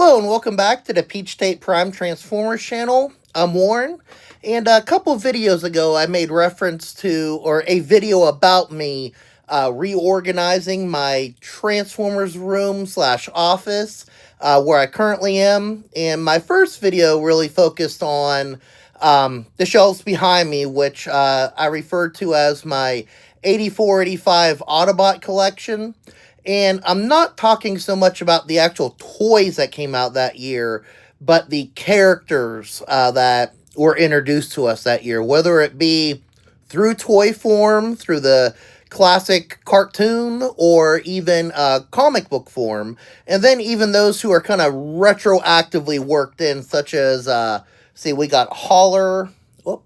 Hello and welcome back to the Peach State Prime Transformers channel. I'm Warren, and a couple videos ago I made reference to, or a video about me reorganizing my Transformers room / office where I currently am. And my first video really focused on the shelves behind me, which I referred to as my 84-85 Autobot collection. And I'm not talking so much about the actual toys that came out that year, but the characters that were introduced to us that year, whether it be through toy form, through the classic cartoon, or even comic book form. And then even those who are kind of retroactively worked in, such as, see, we got Holler. Whoop.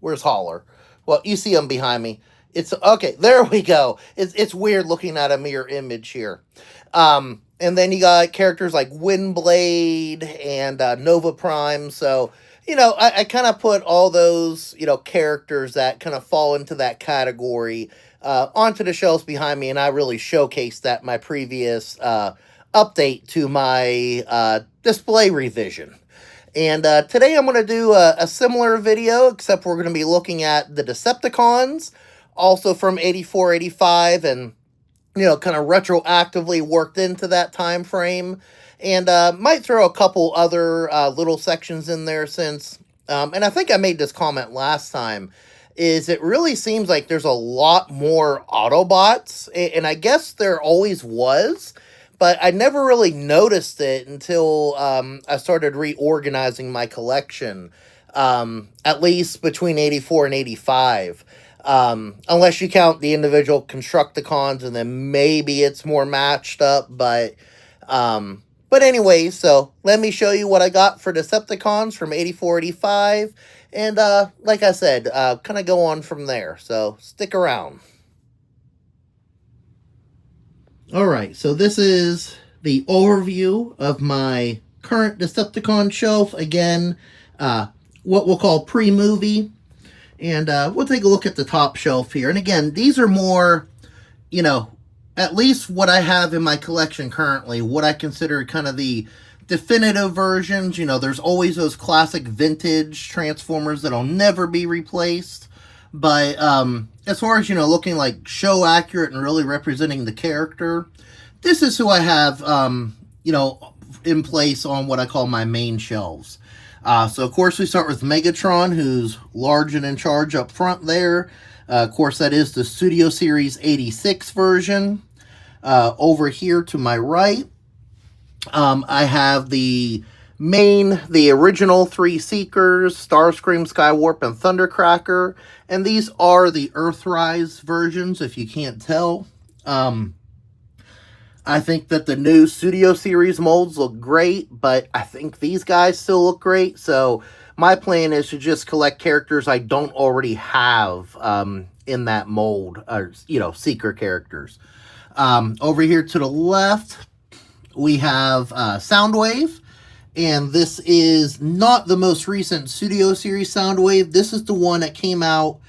Where's Holler? Well, you see him behind me. It's okay. There we go. It's weird looking at a mirror image here. And then you got characters like Windblade and Nova Prime. So, you know, I kind of put all those, you know, characters that kind of fall into that category onto the shelves behind me. And I really showcased that in my previous update to my display revision. And today I'm going to do a similar video, except we're going to be looking at the Decepticons, also from 84-85, and, you know, kind of retroactively worked into that time frame. And might throw a couple other little sections in there since, and I think I made this comment last time, is it really seems like there's a lot more Autobots, and I guess there always was, but I never really noticed it until I started reorganizing my collection, at least between 84 and 85. Unless you count the individual Constructicons, and then maybe it's more matched up, but anyway, so let me show you what I got for Decepticons from 84-85, and like I said, kind of go on from there, so stick around. Alright, so this is the overview of my current Decepticon shelf. Again, what we'll call pre-movie. And we'll take a look at the top shelf here. And again, these are more, you know, at least what I have in my collection currently, what I consider kind of the definitive versions. You know, there's always those classic vintage Transformers that'll never be replaced. But as far as, you know, looking like show accurate and really representing the character, this is who I have, you know, in place on what I call my main shelves. So, of course, we start with Megatron, who's large and in charge up front there. Of course, that is the Studio Series 86 version. Over here to my right, I have the original three Seekers, Starscream, Skywarp, and Thundercracker. And these are the Earthrise versions, if you can't tell. I think that the new Studio Series molds look great, but I think these guys still look great. So my plan is to just collect characters I don't already have in that mold, or, you know, Seeker characters. Over here to the left, we have Soundwave. And this is not the most recent Studio Series Soundwave. This is the one that came out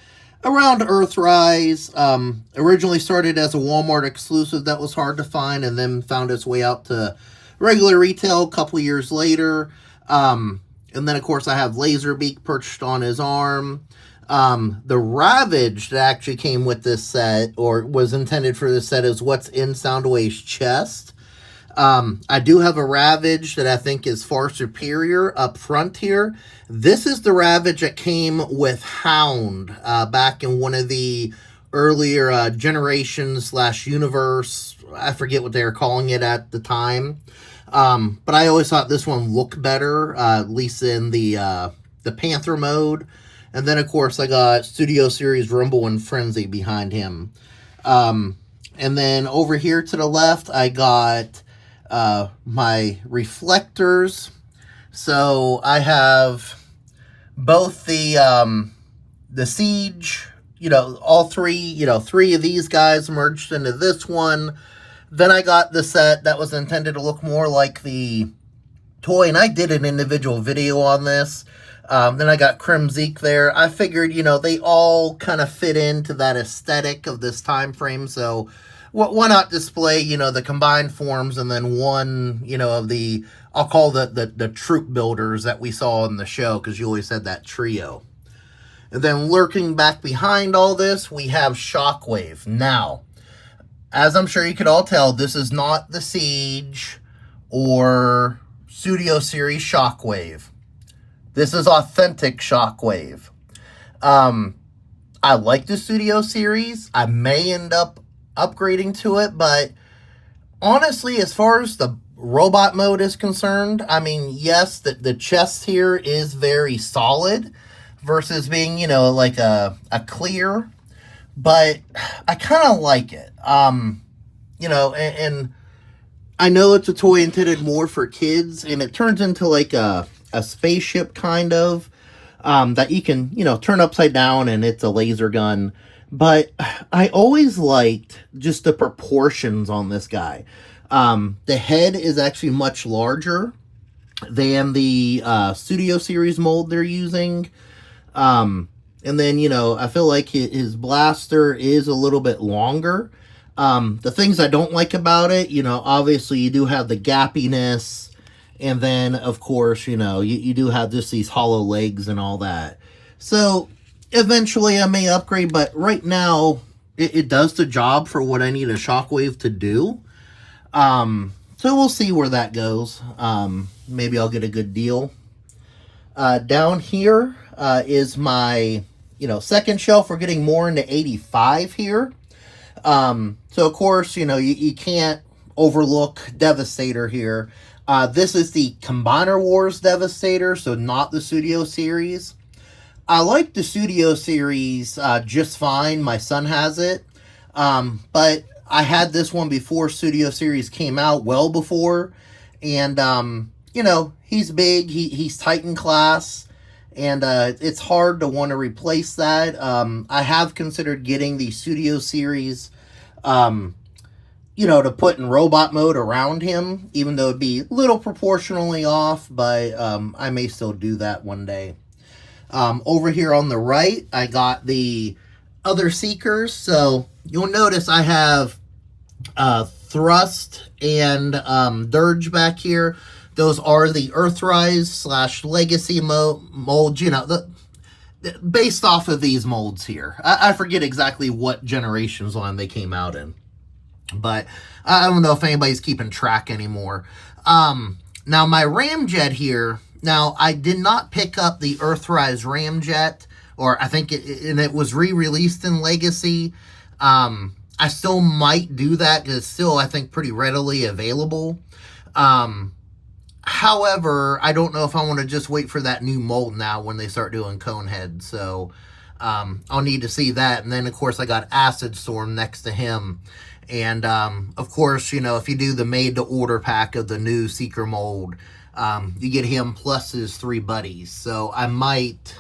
around Earthrise. Originally started as a Walmart exclusive that was hard to find, and then found its way out to regular retail a couple years later. And then, of course, I have Laserbeak perched on his arm. The Ravage that actually came with this set, or was intended for this set, is what's in Soundwave's chest. I do have a Ravage that I think is far superior up front here. This is the Ravage that came with Hound back in one of the earlier Generations / Universe. I forget what they were calling it at the time. But I always thought this one looked better, at least in the Panther mode. And then, of course, I got Studio Series Rumble and Frenzy behind him. And then over here to the left, I got my reflectors. So I have both the Siege, you know, all three, you know, three of these guys merged into this one. Then I got the set that was intended to look more like the toy, and I did an individual video on this. Then I got Crimzeek there. I figured, you know, they all kind of fit into that aesthetic of this time frame, so why not display, the combined forms and then one, of the, I'll call the troop builders that we saw in the show, because you always had that trio. And then lurking back behind all this, we have Shockwave. Now, as I'm sure you could all tell, this is not the Siege or Studio Series Shockwave. This is authentic Shockwave. I like the Studio Series. I may end up upgrading to it, but honestly, as far as the robot mode is concerned, I mean, yes, the chest here is very solid versus being, like a clear, but I kind of like it. And I know it's a toy intended more for kids, and it turns into like a spaceship kind of, that you can, turn upside down and it's a laser gun. But I always liked just the proportions on this guy. The head is actually much larger than the Studio Series mold they're using. And then, I feel like his blaster is a little bit longer. The things I don't like about it, obviously you do have the gappiness. And then, of course, you do have just these hollow legs and all that. So, eventually I may upgrade, but right now, it does the job for what I need a Shockwave to do. So we'll see where that goes. Maybe I'll get a good deal. Down here is my, second shelf. We're getting more into 85 here. So, of course, you can't overlook Devastator here. This is the Combiner Wars Devastator, so not the Studio Series. I like the Studio Series just fine. My son has it. But I had this one before Studio Series came out, well before. And, he's big. He's Titan class. And it's hard to want to replace that. I have considered getting the Studio Series, to put in robot mode around him, even though it'd be a little proportionally off, but I may still do that one day. Over here on the right, I got the other Seekers. So you'll notice I have Thrust and Dirge back here. Those are the Earthrise / Legacy molds, based off of these molds here. I forget exactly what generations line they came out in, but I don't know if anybody's keeping track anymore. Now, my Ramjet here, now, I did not pick up the Earthrise Ramjet, or I think it was re-released in Legacy. I still might do that, because it's still, I think, pretty readily available. However, I don't know if I want to just wait for that new mold now when they start doing Coneheads. So, I'll need to see that. And then, of course, I got Acid Storm next to him. And, of course, if you do the made-to-order pack of the new Seeker mold, you get him plus his 3 buddies. So, I might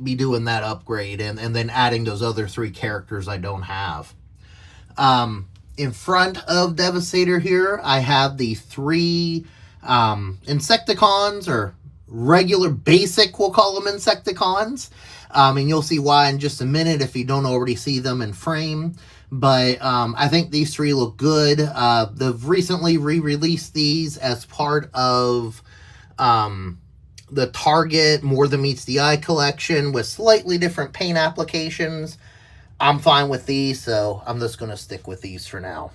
be doing that upgrade and then adding those other 3 characters I don't have. In front of Devastator here, I have the 3 Insecticons, or regular basic, we'll call them Insecticons. And you'll see why in just a minute if you don't already see them in frame. But I think these 3 look good. They've recently re-released these as part of the Target More Than Meets the Eye collection with slightly different paint applications. I'm fine with these, so I'm just going to stick with these for now.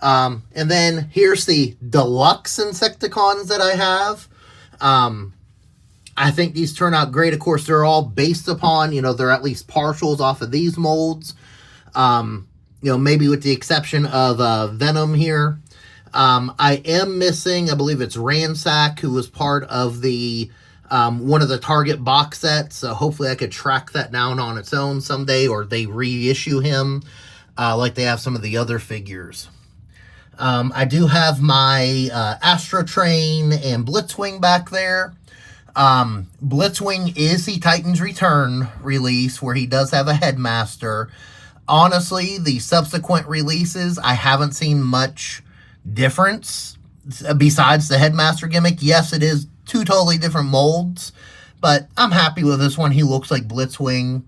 And then here's the Deluxe Insecticons that I have. I think these turn out great. Of course, they're all based upon, they're at least partials off of these molds. Maybe with the exception of Venom here. I am missing, I believe it's Ransack, who was part of the one of the Target box sets, so hopefully I could track that down on its own someday, or they reissue him like they have some of the other figures. I do have my Astrotrain and Blitzwing back there. Blitzwing is the Titans Return release, where he does have a headmaster. Honestly, the subsequent releases, I haven't seen much difference besides the headmaster gimmick. Yes, it is 2 totally different molds, but I'm happy with this one. He looks like Blitzwing.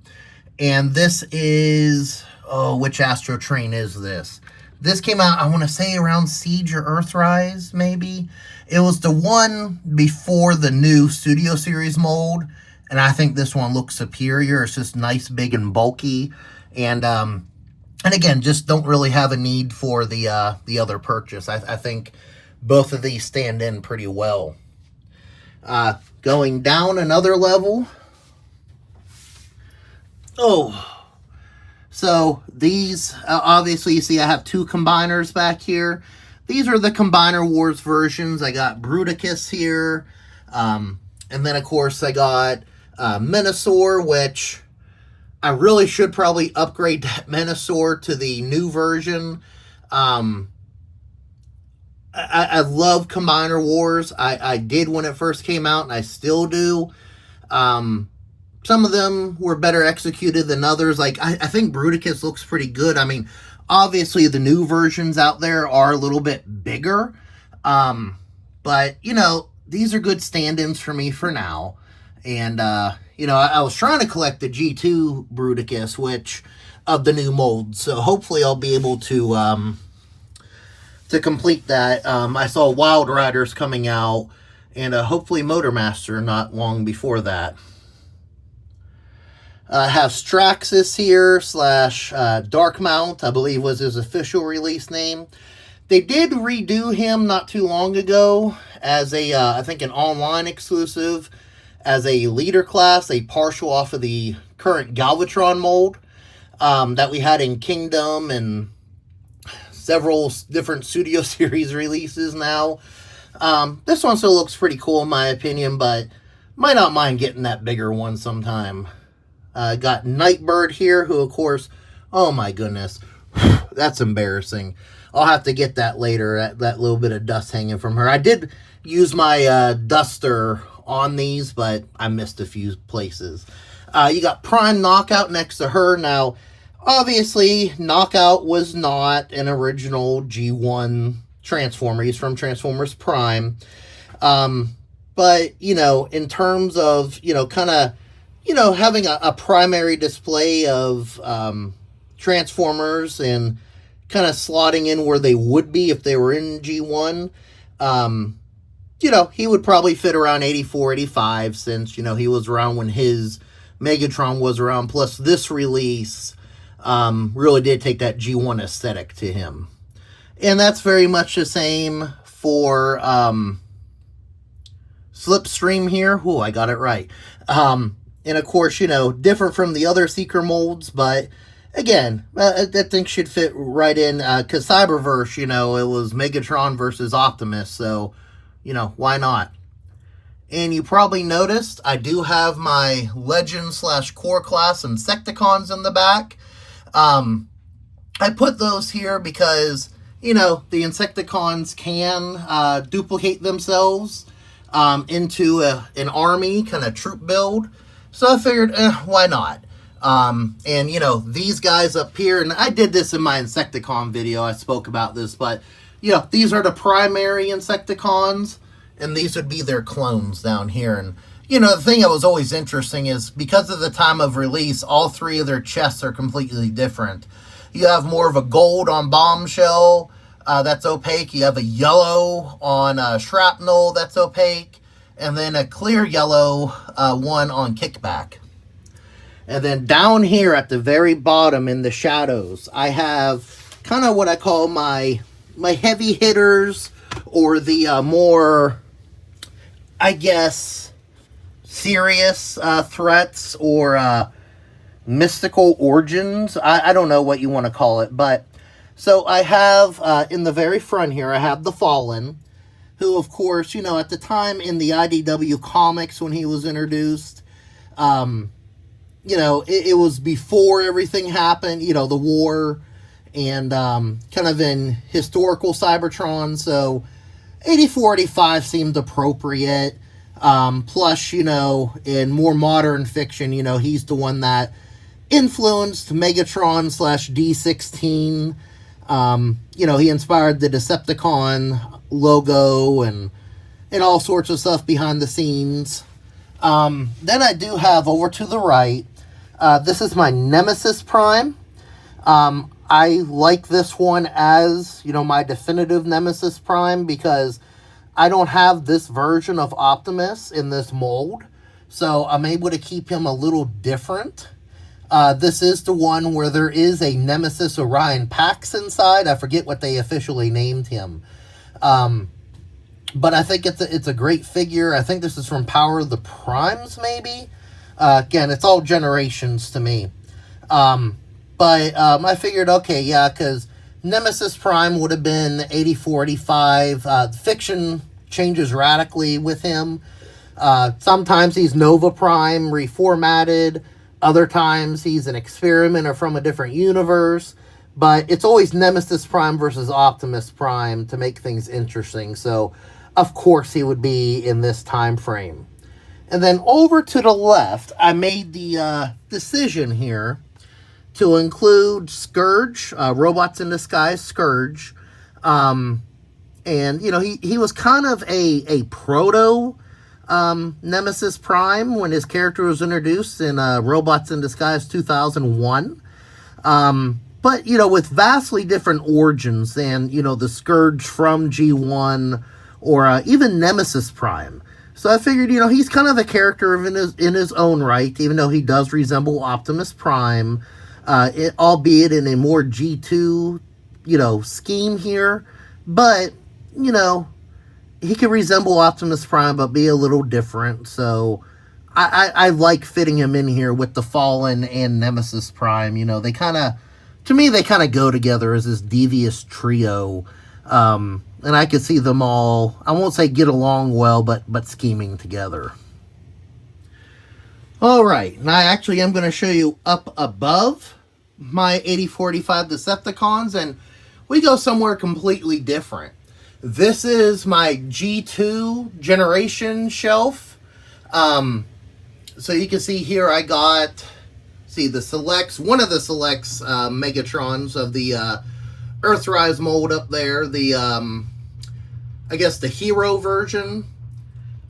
And this is, Oh, which Astrotrain is this? This came out, I want to say, around Siege or Earthrise, maybe. It was the one before the new Studio Series mold, and I think this one looks superior. It's just nice, big, and bulky, and again, just don't really have a need for the other purchase. I think both of these stand in pretty well. Going down another level. Oh. So these, obviously, you see I have two combiners back here. These are the Combiner Wars versions. I got Bruticus here. And then, of course, I got Menosaur, which I really should probably upgrade that Menosaur to the new version. I love Combiner Wars. I did when it first came out, and I still do. Some of them were better executed than others. Like, I think Bruticus looks pretty good. I mean, obviously, the new versions out there are a little bit bigger. But, you know, these are good stand-ins for me for now. And, you know, I was trying to collect the G2 Bruticus, which, of the new mold. So, hopefully, I'll be able to complete that. I saw Wild Riders coming out, and hopefully Motormaster not long before that. I have Jhiaxus here, / Darkmount, I believe was his official release name. They did redo him not too long ago as a, I think, an online exclusive, as a leader class, a partial off of the current Galvatron mold that we had in Kingdom and several different Studio Series releases now. This one still looks pretty cool in my opinion, but might not mind getting that bigger one sometime. Got Nightbird here, who, of course, oh my goodness, that's embarrassing. I'll have to get that later, that little bit of dust hanging from her. I did use my duster on these, but I missed a few places. You got Prime Knockout next to her. Now, obviously, Knockout was not an original G1 Transformer. He's from Transformers Prime. But, you know, in terms of, you know, kind of, you know, having a primary display of Transformers and kind of slotting in where they would be if they were in G1, you know, he would probably fit around 84, 85 since, you know, he was around when his Megatron was around. Plus, this release really did take that G1 aesthetic to him. And that's very much the same for Slipstream here. Oh, I got it right. And, of course, you know, different from the other Seeker molds, but, again, that thing should fit right in, because Cyberverse, you know, it was Megatron versus Optimus, so, you know, why not? And you probably noticed, I do have my Legend / Core class Insecticons in the back. I put those here because, you know, the Insecticons can duplicate themselves into an army, kind of troop build. So I figured, why not? And, you know, these guys up here, and I did this in my Insecticon video, I spoke about this, but, you know, these are the primary Insecticons, and these would be their clones down here. And, you know, the thing that was always interesting is, because of the time of release, all three of their chests are completely different. You have more of a gold on Bombshell, that's opaque. You have a yellow on Shrapnel, that's opaque. And then a clear yellow one on Kickback. And then down here at the very bottom in the shadows, I have kind of what I call my heavy hitters, or the more, I guess, serious threats, or mystical origins. I don't know what you want to call it. But so I have in the very front here, I have the Fallen, who, of course, you know, at the time in the IDW comics when he was introduced, you know, it was before everything happened, you know, the war, and kind of in historical Cybertron, so 84, 85 seemed appropriate. Plus, you know, in more modern fiction, you know, he's the one that influenced Megatron / D16. You know, he inspired the Decepticon logo and all sorts of stuff behind the scenes. Then I do have over to the right, this is my Nemesis Prime. I like this one as, you know, my definitive Nemesis Prime because I don't have this version of Optimus in this mold. So I'm able to keep him a little different. This is the one where there is a Nemesis Orion Pax inside. I forget what they officially named him. But I think it's a great figure. I think this is from Power of the Primes, maybe? Again, it's all Generations to me. But I figured, okay, yeah, because Nemesis Prime would have been 84, 85. Fiction changes radically with him. Sometimes he's Nova Prime, reformatted. Other times he's an experiment or from a different universe. But it's always Nemesis Prime versus Optimus Prime to make things interesting. So, of course, he would be in this time frame. And then over to the left, I made the decision here to include Scourge, Robots in Disguise Scourge. And, you know, he was kind of a proto Nemesis Prime when his character was introduced in Robots in Disguise 2001. But, you know, with vastly different origins than, you know, the Scourge from G1 or even Nemesis Prime. So I figured, you know, he's kind of a character in his own right, even though he does resemble Optimus Prime, albeit in a more G2, you know, scheme here. But, you know, he can resemble Optimus Prime, but be a little different. So I like fitting him in here with the Fallen and Nemesis Prime. You know, they kind of, to me, they kind of go together as this devious trio. And I could see them all, I won't say get along well, but scheming together. All right, now I actually am going to show you up above my 8045 Decepticons, and we go somewhere completely different. This is my G2 generation shelf. So you can see here I got, see the selects, one of the selects Megatrons of the Earthrise mold up there, the I guess the hero version.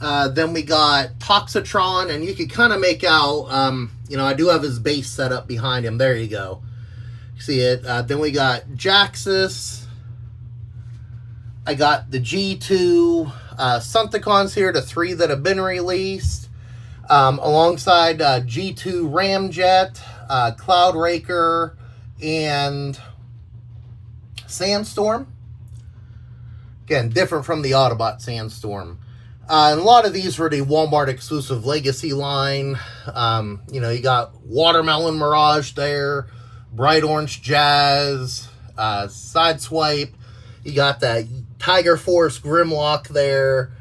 Then we got Toxitron, and you can kind of make out, you know, I do have his base set up behind him. There you go. See it? Then we got Jhiaxus. I got the G2 Insecticons here, the 3 that have been released. Alongside G2 Ramjet, Cloudraker, and Sandstorm. Again, different from the Autobot Sandstorm. And a lot of these were the Walmart exclusive Legacy line. You know, you got Watermelon Mirage there, Bright Orange Jazz, Sideswipe. You got that Tiger Force Grimlock there,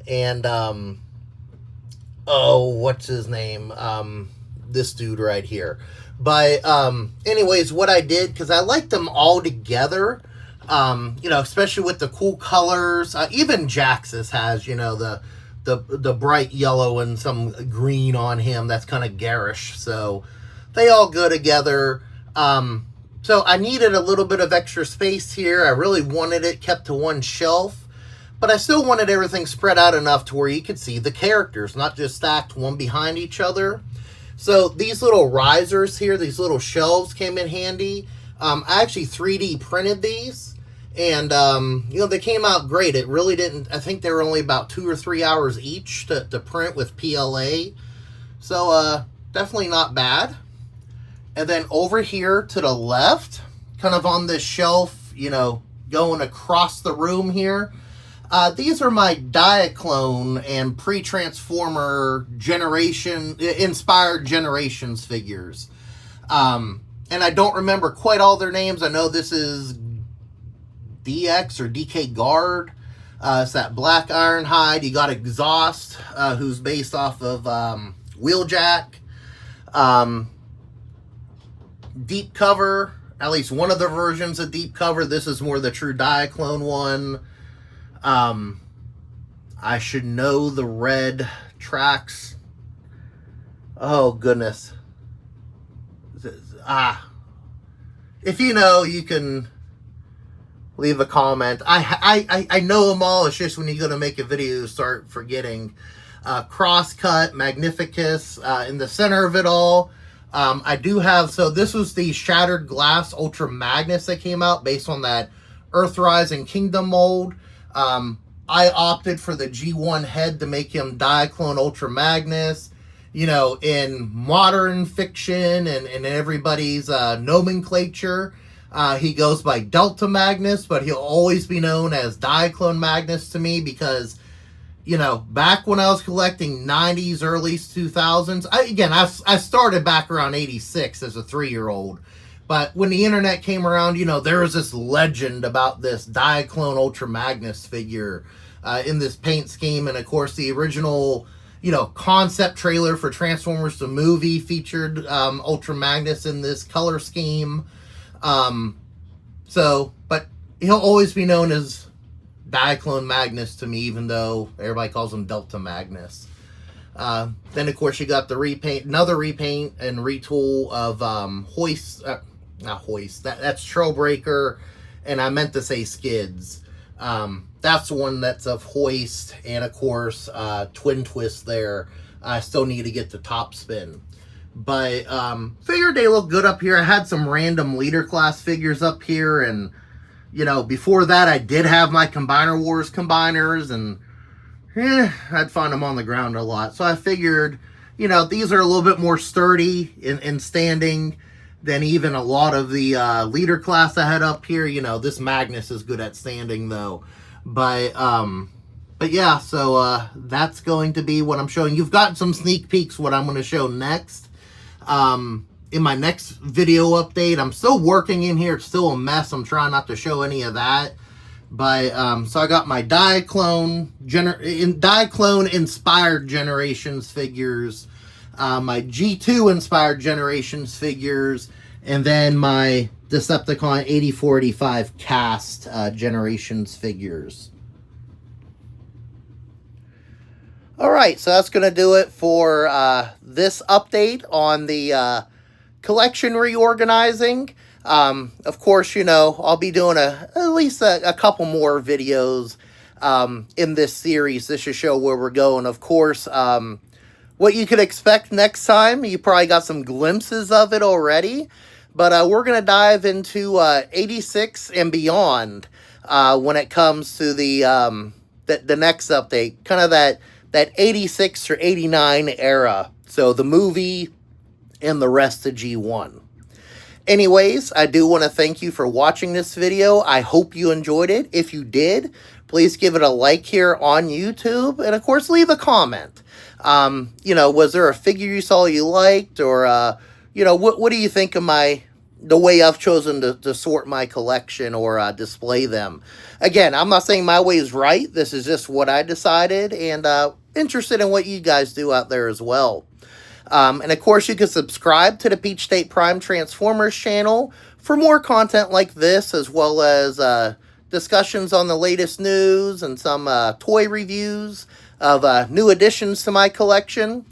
and oh, what's his name? This dude right here. But anyways, what I did, because I like them all together, you know, especially with the cool colors. Even Jhiaxus has, you know, the bright yellow and some green on him. That's kind of garish. So they all go together. So I needed a little bit of extra space here. I really wanted it kept to one shelf, but I still wanted everything spread out enough to where you could see the characters, not just stacked one behind each other. So these little risers here, these little shelves came in handy. I actually 3D printed these, and you know, they came out great. It really didn't, I think they were only about 2 or 3 hours each to print with PLA. So definitely not bad. And then over here to the left, kind of on this shelf, you know, going across the room here, these are my Diaclone and pre-Transformer inspired Generations figures. And I don't remember quite all their names. I know this is DX or DK Guard. It's that Black Ironhide. You got Exhaust, who's based off of Wheeljack. Deep Cover, at least one of the versions of Deep Cover. This is more the true Diaclone one. I should know the red tracks. Oh, goodness. If you know, you can leave a comment. I know them all. It's just when you're going to make a video, you start forgetting. Crosscut, Magnificus, in the center of it all. I do have, so this was the Shattered Glass Ultra Magnus that came out based on that Earthrise and Kingdom mold. I opted for the G1 head to make him Diaclone Ultra Magnus. You know, in modern fiction and everybody's nomenclature, he goes by Delta Magnus, but he'll always be known as Diaclone Magnus to me because, you know, back when I was collecting 90s, early 2000s, I started back around 86 as a 3-year-old. But when the internet came around, you know, there was this legend about this Diaclone Ultra Magnus figure in this paint scheme. And, of course, the original, you know, concept trailer for Transformers the movie featured Ultra Magnus in this color scheme. But he'll always be known as Diaclone Magnus to me, even though everybody calls him Delta Magnus. Then, of course, you got the repaint, another repaint and retool of not Hoist, that's Trailbreaker, and I meant to say Skids. That's the one that's of Hoist, and of course, Twin Twist there. I still need to get the top spin. But, figured they look good up here. I had some random leader class figures up here, and, you know, before that, I did have my Combiner Wars combiners, and, I'd find them on the ground a lot. So I figured, you know, these are a little bit more sturdy in standing than even a lot of the leader class I had up here. You know, this Magnus is good at standing, though. But yeah, so that's going to be what I'm showing. You've got some sneak peeks what I'm going to show next. In my next video update, I'm still working in here. It's still a mess. I'm trying not to show any of that. But, so I got my Diaclone-inspired Generations figures, my G2-inspired Generations figures, and then my Decepticon 8485 cast Generations figures. Alright, so that's going to do it for this update on the collection reorganizing. Of course, you know, I'll be doing at least a couple more videos in this series. This should show where we're going. Of course, what you could expect next time, you probably got some glimpses of it already. But we're going to dive into 86 and beyond when it comes to the next update. Kind of that 86 or 89 era. So the movie and the rest of G1. Anyways, I do want to thank you for watching this video. I hope you enjoyed it. If you did, please give it a like here on YouTube. And, of course, leave a comment. You know, was there a figure you saw you liked? Or, you know, what do you think of the way I've chosen to sort my collection or display them? Again, I'm not saying my way is right. This is just what I decided. And interested in what you guys do out there as well. And of course, you can subscribe to the Peach State Prime Transformers channel for more content like this, as well as discussions on the latest news and some toy reviews of new additions to my collection.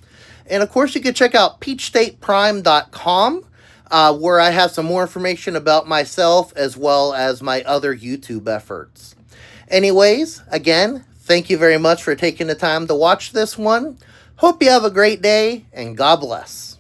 And of course, you can check out peachstateprime.com, where I have some more information about myself as well as my other YouTube efforts. Anyways, again, thank you very much for taking the time to watch this one. Hope you have a great day, and God bless.